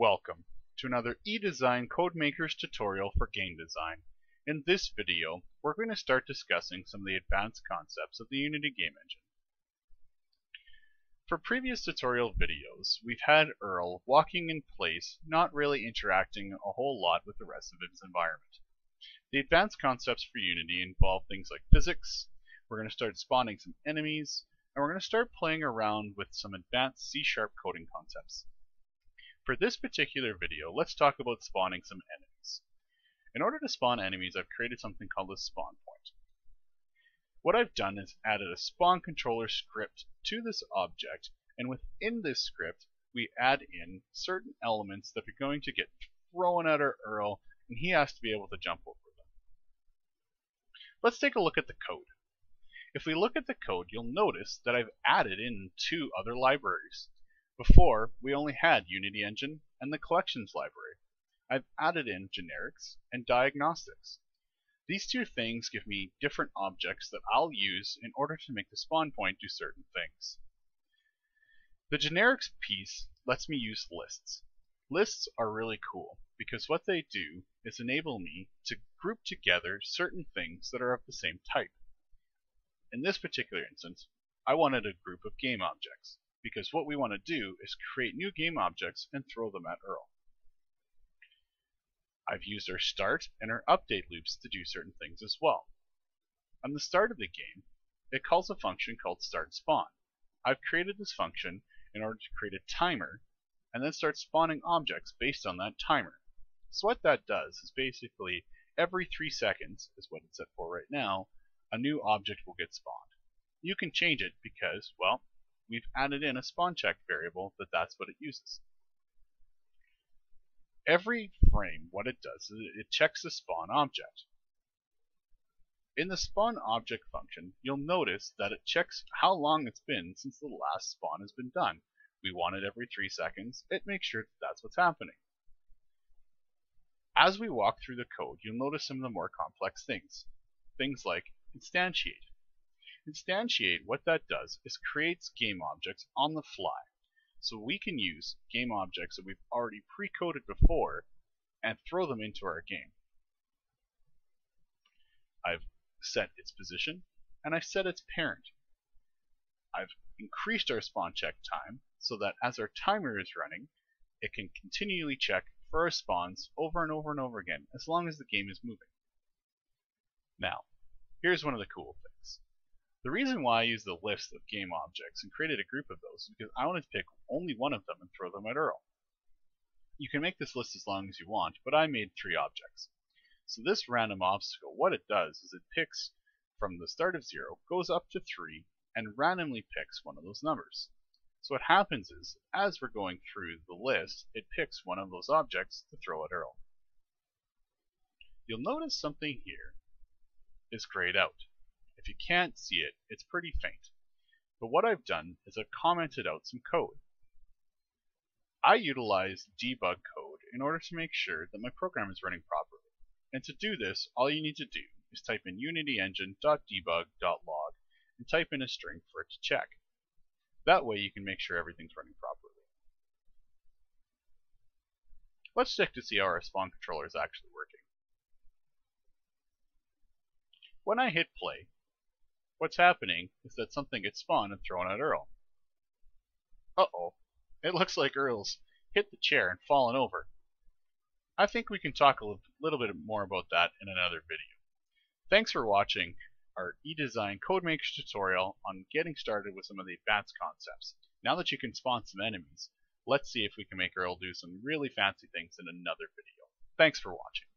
Welcome to another eDesign Codemakers tutorial for game design. In this video, we're going to start discussing some of the advanced concepts of the Unity game engine. For previous tutorial videos, we've had Earl walking in place, not really interacting a whole lot with the rest of its environment. The advanced concepts for Unity involve things like physics. We're going to start spawning some enemies, and we're going to start playing around with some advanced C# coding concepts. For this particular video, let's talk about spawning some enemies. In order to spawn enemies, I've created something called a spawn point. What I've done is added a spawn controller script to this object, and within this script, we add in certain elements that are going to get thrown at our Earl, and he has to be able to jump over them. Let's take a look at the code. If we look at the code, you'll notice that I've added in two other libraries. Before, we only had Unity Engine and the Collections library. I've added in generics and diagnostics. These two things give me different objects that I'll use in order to make the spawn point do certain things. The generics piece lets me use lists. Lists are really cool because what they do is enable me to group together certain things that are of the same type. In this particular instance, I wanted a group of game objects, because what we want to do is create new game objects and throw them at Earl. I've used our start and our update loops to do certain things as well. On the start of the game, it calls a function called start spawn. I've created this function in order to create a timer and then start spawning objects based on that timer. So what that does is basically every 3 seconds, is what it's set for right now, a new object will get spawned. You can change it because, well, we've added in a spawn check variable that's what it uses. Every frame, what it does is it checks the spawn object. In the spawn object function, you'll notice that it checks how long it's been since the last spawn has been done. We want it every 3 seconds. It makes sure that's what's happening. As we walk through the code, you'll notice some of the more complex things. Things like instantiate. Instantiate, what that does is creates game objects on the fly. So we can use game objects that we've already pre-coded before and throw them into our game. I've set its position and I've set its parent. I've increased our spawn check time so that as our timer is running, it can continually check for our spawns over and over and over again as long as the game is moving. Now, here's one of the cool things. The reason why I used the list of game objects and created a group of those is because I wanted to pick only one of them and throw them at Earl. You can make this list as long as you want, but I made 3 objects. So this random obstacle, what it does is it picks from the start of 0, goes up to 3, and randomly picks one of those numbers. So what happens is, as we're going through the list, it picks one of those objects to throw at Earl. You'll notice something here is grayed out. If you can't see it, it's pretty faint. But what I've done is I've commented out some code. I utilized debug code in order to make sure that my program is running properly. And to do this, all you need to do is type in unityengine.debug.log and type in a string for it to check. That way you can make sure everything's running properly. Let's check to see how our spawn controller is actually working. When I hit play, what's happening is that something gets spawned and thrown at Earl. Uh-oh, it looks like Earl's hit the chair and fallen over. I think we can talk a little bit more about that in another video. Thanks for watching our eDesign Codemakers tutorial on getting started with some of the advanced concepts. Now that you can spawn some enemies, let's see if we can make Earl do some really fancy things in another video. Thanks for watching.